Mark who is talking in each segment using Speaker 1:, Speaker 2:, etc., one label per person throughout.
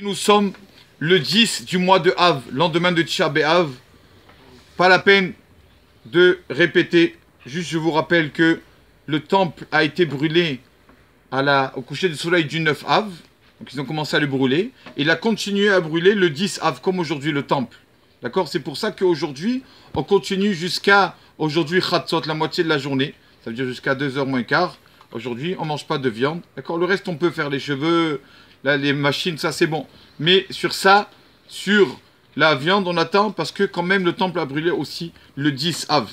Speaker 1: Nous sommes le 10 du mois de Av, lendemain de Tisha B'Av. Pas la peine de répéter, je vous rappelle que le temple a été brûlé au coucher du soleil du 9 Av. Donc ils ont commencé à le brûler. Il a continué à brûler le 10 Av, comme aujourd'hui le temple. D'accord? C'est pour ça qu'aujourd'hui, on continue jusqu'à aujourd'hui Chatzot, la moitié de la journée. Ça veut dire jusqu'à 2h moins quart. Aujourd'hui, on ne mange pas de viande. D'accord? Le reste, on peut faire les cheveux, là, les machines, ça c'est bon. Mais sur la viande, on attend parce que quand même le temple a brûlé aussi le 10 Av.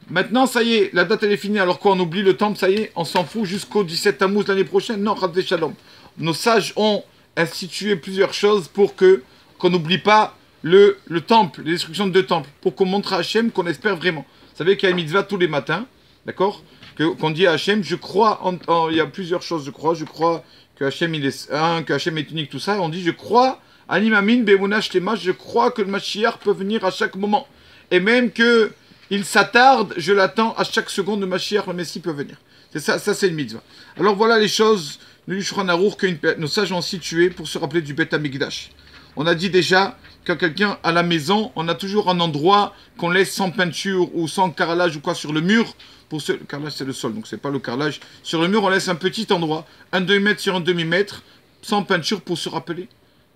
Speaker 1: Maintenant, ça y est, la date elle est finie. Alors quoi, on oublie le temple, ça y est, on s'en fout jusqu'au 17 Tammuz l'année prochaine? Non, Chas Shalom. Nos sages ont institué plusieurs choses pour qu'on n'oublie pas le temple, les destructions de deux temples, pour qu'on montre à Hachem qu'on espère vraiment. Vous savez qu'il y a une mitzvah tous les matins, d'accord? Qu'on dit à Hachem, je crois, il y a plusieurs choses, je crois que Hachem il est un, que Hachem est unique, tout ça. On dit, je crois, Animamin, Be'emuna Shlema, je crois que le Mashiach peut venir à chaque moment. Et même que il s'attarde, je l'attends, à chaque seconde, le Mashiach, le Messie peut venir. C'est ça c'est une mitzvah. Alors voilà les choses, du Shulchan Aruch, que nos sages ont situées pour se rappeler du Beth Amikdash. On a dit déjà, quand quelqu'un à la maison, on a toujours un endroit qu'on laisse sans peinture ou sans carrelage ou quoi sur le mur. Le carrelage, c'est le sol, donc c'est pas le carrelage. Sur le mur, on laisse un petit endroit, un demi-mètre sur un demi-mètre, sans peinture pour se rappeler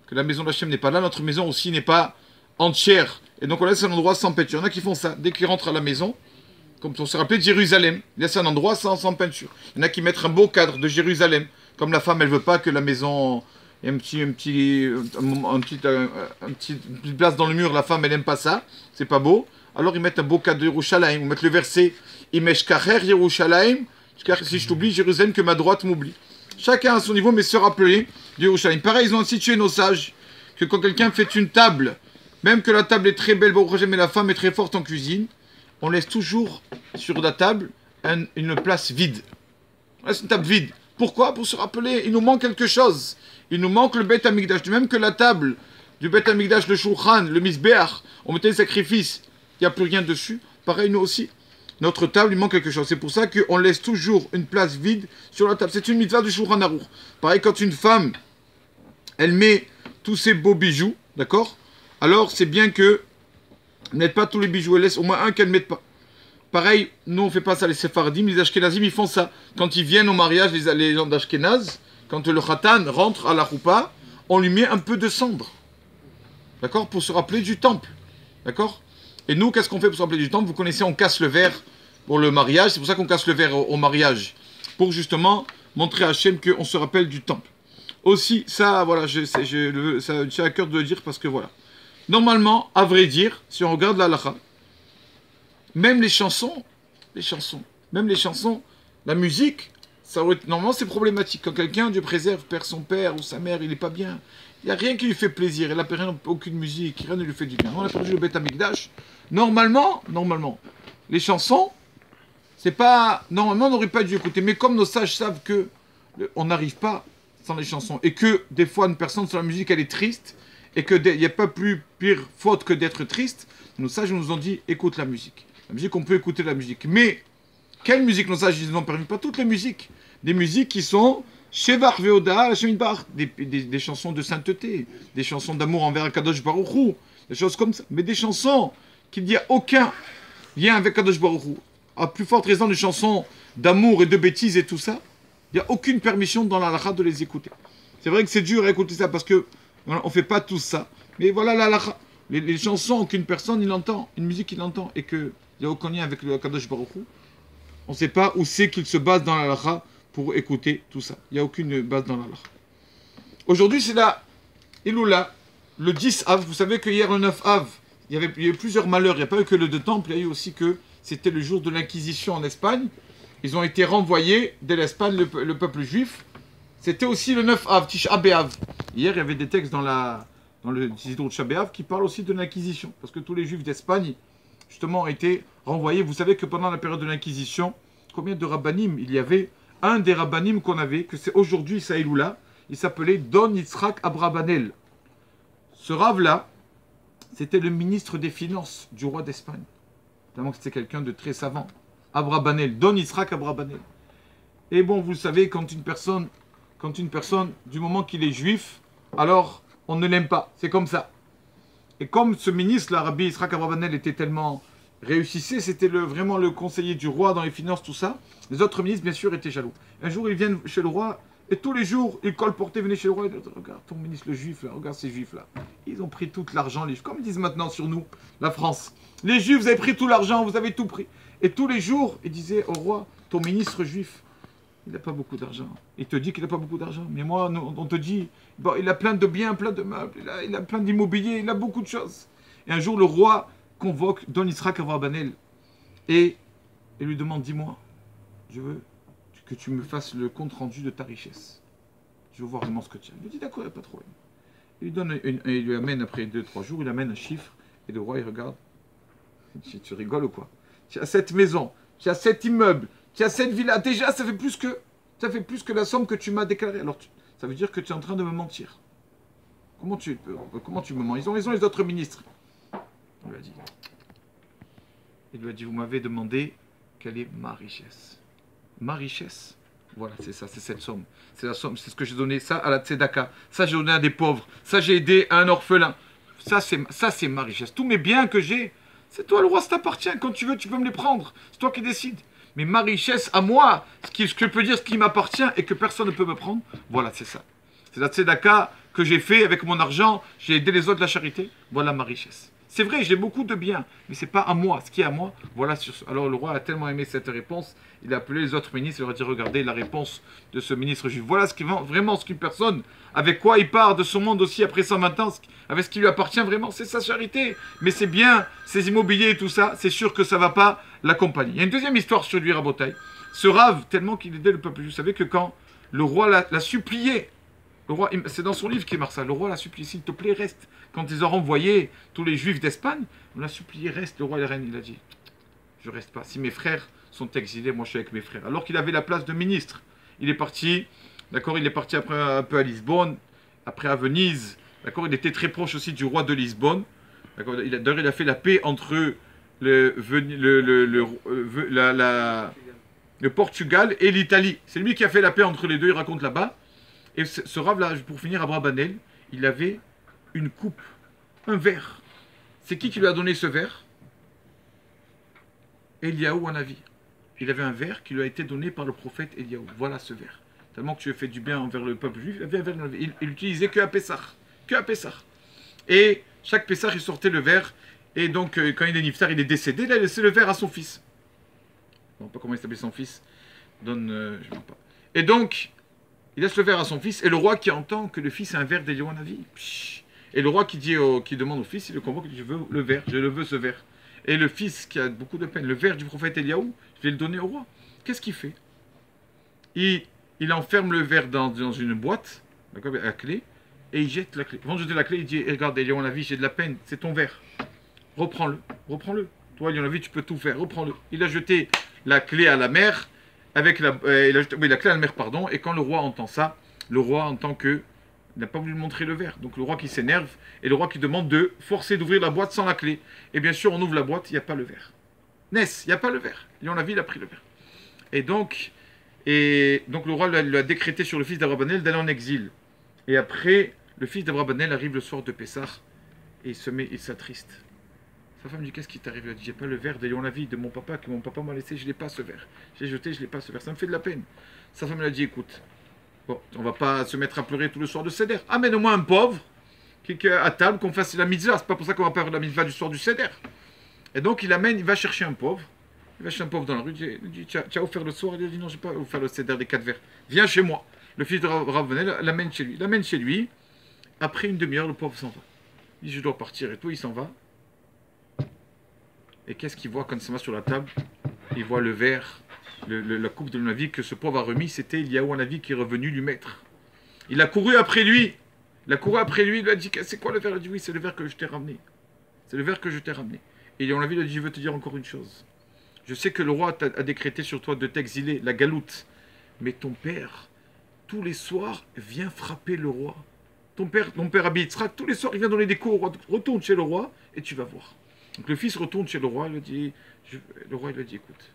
Speaker 1: que la maison d'Hachem n'est pas là. Notre maison aussi n'est pas entière. Et donc on laisse un endroit sans peinture. Il y en a qui font ça. Dès qu'ils rentrent à la maison, comme on se rappelait de Jérusalem, ils laissent un endroit sans peinture. Il y en a qui mettent un beau cadre de Jérusalem. Comme la femme, elle veut pas que la maison... une petite place dans le mur, la femme elle n'aime pas ça, c'est pas beau. Alors ils mettent un beau cadre de Yerushalayim, ils mettent le verset Imeshkacher Yerushalayim, si je t'oublie Jérusalem que ma droite m'oublie. Chacun à son niveau, mais se rappeler de Yerushalayim. Pareil, ils ont institué nos sages que quand quelqu'un fait une table, même que la table est très belle, mais la femme est très forte en cuisine, on laisse toujours sur la table une place vide. On laisse une table vide. Pourquoi? Pour se rappeler, il nous manque quelque chose. Il nous manque le Beth Amikdash. De même que la table du Beth Amikdash, le Shulchan, le Misbeach, on mettait les sacrifices, il n'y a plus rien dessus. Pareil, nous aussi. Notre table, il manque quelque chose. C'est pour ça qu'on laisse toujours une place vide sur la table. C'est une mitzvah du Shulchan Aruch. Pareil, quand une femme, elle met tous ses beaux bijoux, d'accord? Alors, c'est bien que ne mette pas tous les bijoux. Elle laisse au moins un qu'elle ne mette pas. Pareil, nous on fait pas ça, les Sephardim, les Ashkenazim, ils font ça. Quand ils viennent au mariage, les gens d'Ashkenaz, quand le Khatan rentre à la Choupa, on lui met un peu de cendre. D'accord? Pour se rappeler du temple. D'accord? Et nous, qu'est-ce qu'on fait pour se rappeler du temple? Vous connaissez, on casse le verre pour le mariage. C'est pour ça qu'on casse le verre au mariage. Pour justement montrer à Hachem qu'on se rappelle du temple. Aussi, ça, voilà, ça j'ai à cœur de le dire parce que voilà. Normalement, à vrai dire, si on regarde la halakha, même les chansons, la musique, normalement c'est problématique. Quand quelqu'un, Dieu préserve, perd son père ou sa mère, il n'est pas bien. Il n'y a rien qui lui fait plaisir. Il n'a aucune musique, rien ne lui fait du bien. On a perdu le Beth Amikdash. Normalement, les chansons, c'est pas... Normalement, on n'aurait pas dû écouter. Mais comme nos sages savent que on n'arrive pas sans les chansons, et que des fois, une personne sur la musique, elle est triste, et qu'il n'y a pas plus pire faute que d'être triste, nos sages nous ont dit, écoute la musique. La musique, on peut écouter la musique. Mais, quelle musique nos sages n'ont permis? Pas toutes les musiques. Des musiques qui sont Shevar Veoda, des chansons de sainteté, des chansons d'amour envers Kadosh Baruch Hu, des choses comme ça. Mais des chansons qui n'y a aucun lien avec Kadosh Baruch Hu. À plus forte raison, des chansons d'amour et de bêtises et tout ça, il n'y a aucune permission dans la halakha de les écouter. C'est vrai que c'est dur à écouter ça parce que on ne fait pas tout ça. Mais voilà la halakha. Les chansons qu'une personne, il entend, une musique qu'il entend, et qu'il n'y a aucun lien avec le Kadosh Baruch Hu, on ne sait pas où c'est qu'il se base dans la halakha pour écouter tout ça. Il n'y a aucune base dans la halakha. Aujourd'hui, c'est la Iloula, le 10 Av. Vous savez que hier, le 9 Av, il y a eu plusieurs malheurs. Il n'y a pas eu que le deux temples, il y a eu aussi que c'était le jour de l'Inquisition en Espagne. Ils ont été renvoyés de l'Espagne, le peuple juif. C'était aussi le 9 Av, Tisha B'Av. Hier, il y avait des textes dans le Siddur de Tisha B'Av qui parlent aussi de l'Inquisition. Parce que tous les juifs d'Espagne, justement, ont été renvoyés. Vous savez que pendant la période de l'Inquisition, combien de rabbanim il y avait? Un des rabbanim qu'on avait, que c'est aujourd'hui Saïloula, il s'appelait Don Yitzhak Abrabanel. Ce rave-là, c'était le ministre des Finances du roi d'Espagne. Tellement que c'était quelqu'un de très savant. Abrabanel, Don Yitzhak Abrabanel. Et bon, vous savez, quand une personne, du moment qu'il est juif, alors on ne l'aime pas. C'est comme ça. Et comme ce ministre, là, Rabbi Yitzhak Abravanel, était tellement réussissait, c'était vraiment le conseiller du roi dans les finances, tout ça, les autres ministres, bien sûr, étaient jaloux. Un jour, ils viennent chez le roi, et tous les jours, ils colportaient, venaient chez le roi, et ils disaient, regarde ton ministre, le juif, là, regarde ces juifs-là. Ils ont pris tout l'argent, les juifs, comme ils disent maintenant sur nous, la France. Les juifs, vous avez pris tout l'argent, vous avez tout pris. Et tous les jours, ils disaient au roi, ton ministre juif, il n'a pas beaucoup d'argent. Il te dit qu'il n'a pas beaucoup d'argent. Mais moi, on te dit, bon, il a plein de biens, plein de meubles, il a plein d'immobilier, il a beaucoup de choses. Et un jour, le roi convoque Don Yitzhak Abravanel et lui demande, dis-moi, je veux que tu me fasses le compte rendu de ta richesse. Je veux voir vraiment ce que tu as. Il lui dit, d'accord, il n'y a pas de problème. Il lui amène, après 2-3 jours, il amène un chiffre, et le roi, il regarde. Tu rigoles ou quoi? Tu as cette maison, tu as cet immeuble, tu as cette villa. Déjà, ça fait plus que la somme que tu m'as déclarée. Alors, ça veut dire que tu es en train de me mentir. Comment tu me mens? Ils ont raison, les autres ministres. Il lui a dit, vous m'avez demandé quelle est ma richesse. Ma richesse, voilà, c'est ça, c'est cette somme. C'est la somme, c'est ce que j'ai donné, ça à la tzedaka. Ça, j'ai donné à des pauvres. Ça, j'ai aidé à un orphelin. Ça, c'est ma richesse. Tous mes biens que j'ai, c'est toi le roi, ça t'appartient. Quand tu veux, tu peux me les prendre. C'est toi qui décides. Mais ma richesse, à moi, ce que je peux dire, ce qui m'appartient et que personne ne peut me prendre, voilà, c'est ça. C'est la tzedaka que j'ai fait avec mon argent. J'ai aidé les autres, la charité. Voilà ma richesse. C'est vrai, j'ai beaucoup de biens, mais ce n'est pas à moi. Ce qui est à moi, voilà. Alors le roi a tellement aimé cette réponse, il a appelé les autres ministres, il leur a dit, regardez la réponse de ce ministre juif. Voilà vraiment ce qu'une personne, avec quoi il part de son monde aussi après 120 ans, avec ce qui lui appartient vraiment, c'est sa charité. Mais c'est bien, ses immobiliers et tout ça, c'est sûr que ça ne va pas l'accompagner. Il y a une deuxième histoire sur lui, Rabotai. Ce Rav, tellement qu'il aidait le peuple juif, vous savez que quand le roi l'a supplié, c'est dans son livre qui marque ça. Le roi l'a supplié, s'il te plaît, reste. Quand ils ont renvoyé tous les juifs d'Espagne, on l'a supplié, reste. Le roi et la reine, il a dit, je reste pas. Si mes frères sont exilés, moi je suis avec mes frères. Alors qu'il avait la place de ministre. Il est parti, d'accord, il est parti après un peu à Lisbonne, après à Venise, d'accord, il était très proche aussi du roi de Lisbonne. D'accord, d'ailleurs, il a fait la paix entre le Portugal et l'Italie. C'est lui qui a fait la paix entre les deux, il raconte là-bas. Et ce rave-là, pour finir, à Brabanel, il avait une coupe, un verre. C'est qui lui a donné ce verre? Eliaou Hanavi. Il avait un verre qui lui a été donné par le prophète Eliaou. Voilà ce verre. Tellement que tu as fait du bien envers le peuple juif, il avait un verre. Il l'utilisait que à Pessah. Que à Pessah. Et chaque Pessah, il sortait le verre. Et donc, quand il est niftar, il est décédé, il a laissé le verre à son fils. Je ne sais pas comment il s'appelait son fils. Je ne sais pas. Et donc, il laisse le verre à son fils, et le roi qui entend que le fils a un verre d'Eliaou Hanavi. Et le roi qui demande au fils, il le convoque, il dit, je veux le verre, je le veux ce verre. Et le fils qui a beaucoup de peine, le verre du prophète Eliaou, je vais le donner au roi. Qu'est-ce qu'il fait? Il enferme le verre dans une boîte, d'accord, avec la clé, et il jette la clé. Avant de jeter la clé, il dit, regarde Eliaou Hanavi, j'ai de la peine, c'est ton verre. Reprends-le, reprends-le. Toi, Eliaou Hanavi, tu peux tout faire, reprends-le. Il a jeté la clé à la mer, il a jeté, la clé à la mer, pardon, et quand le roi entend ça, le roi entend que il n'a pas voulu montrer le verre. Donc le roi qui s'énerve et le roi qui demande de forcer d'ouvrir la boîte sans la clé. Et bien sûr, on ouvre la boîte, il n'y a pas le verre. Ness, il n'y a pas le verre. Et on l'a vu, il a pris le verre. Et donc le roi lui a décrété sur le fils d'Abrabanel d'aller en exil. Et après, le fils d'Abrabanel arrive le soir de Pessah et il s'attriste. Sa femme dit, qu'est-ce qui t'arrive? Il dit, j'ai pas le verre d'Eliaou Hanavi de mon papa, que mon papa m'a laissé, je l'ai pas ce verre. J'ai jeté, je l'ai pas ce verre. Ça me fait de la peine. Sa femme lui a dit, écoute, bon, on va pas se mettre à pleurer tout le soir de Seder. Amène au moins un pauvre qui est à table, qu'on fasse la mitzvah. C'est pas pour ça qu'on va faire la mitzvah du soir du Seder. Et donc il va chercher un pauvre. Il va chercher un pauvre dans la rue. Il dit, tu as offert le soir? Il dit, non, je n'ai pas offert le Seder des 4 verres. Viens chez moi. Le fils de Rav venait, l'amène chez lui. L'amène chez lui. Après une demi-heure, le pauvre s'en va. Il dit, je dois partir et tout. Il s'en va. Et qu'est-ce qu'il voit quand il s'en va sur la table? Il voit le verre, la coupe de l'Hanavi que ce pauvre a remis. C'était Eliaou Hanavi qui est revenu lui mettre. Il a couru après lui. Il lui a dit, c'est quoi le verre? Il a dit, oui, c'est le verre que je t'ai ramené. C'est le verre que je t'ai ramené. Et Eliaou Hanavi lui a dit, je veux te dire encore une chose. Je sais que le roi a décrété sur toi de t'exiler, la galoute. Mais ton père, tous les soirs, vient frapper le roi. Ton père Rabbi Yitzhak, tous les soirs, il vient donner des coups au roi. Retourne chez le roi et tu vas voir. Donc le fils retourne chez le roi, le roi il lui a dit, écoute,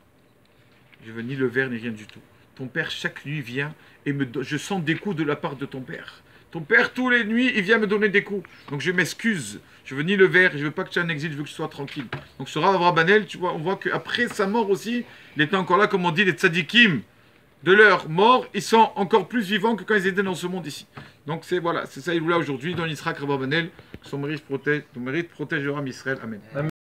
Speaker 1: je veux ni le verre ni rien du tout. Ton père chaque nuit vient et je sens des coups de la part de ton père. Ton père, tous les nuits, il vient me donner des coups. Donc je m'excuse. Je veux ni le verre, je veux pas que tu aies un exil, je veux que tu sois tranquille. Donc ce Rav Abrabanel, tu vois, on voit qu'après sa mort aussi, il était encore là, comme on dit, les tzadikim de leur mort, ils sont encore plus vivants que quand ils étaient dans ce monde ici. Donc c'est voilà, c'est ça il là aujourd'hui dans l'Israël Rav Abrabanel. Son mérite protège le Ram Israël. Amen.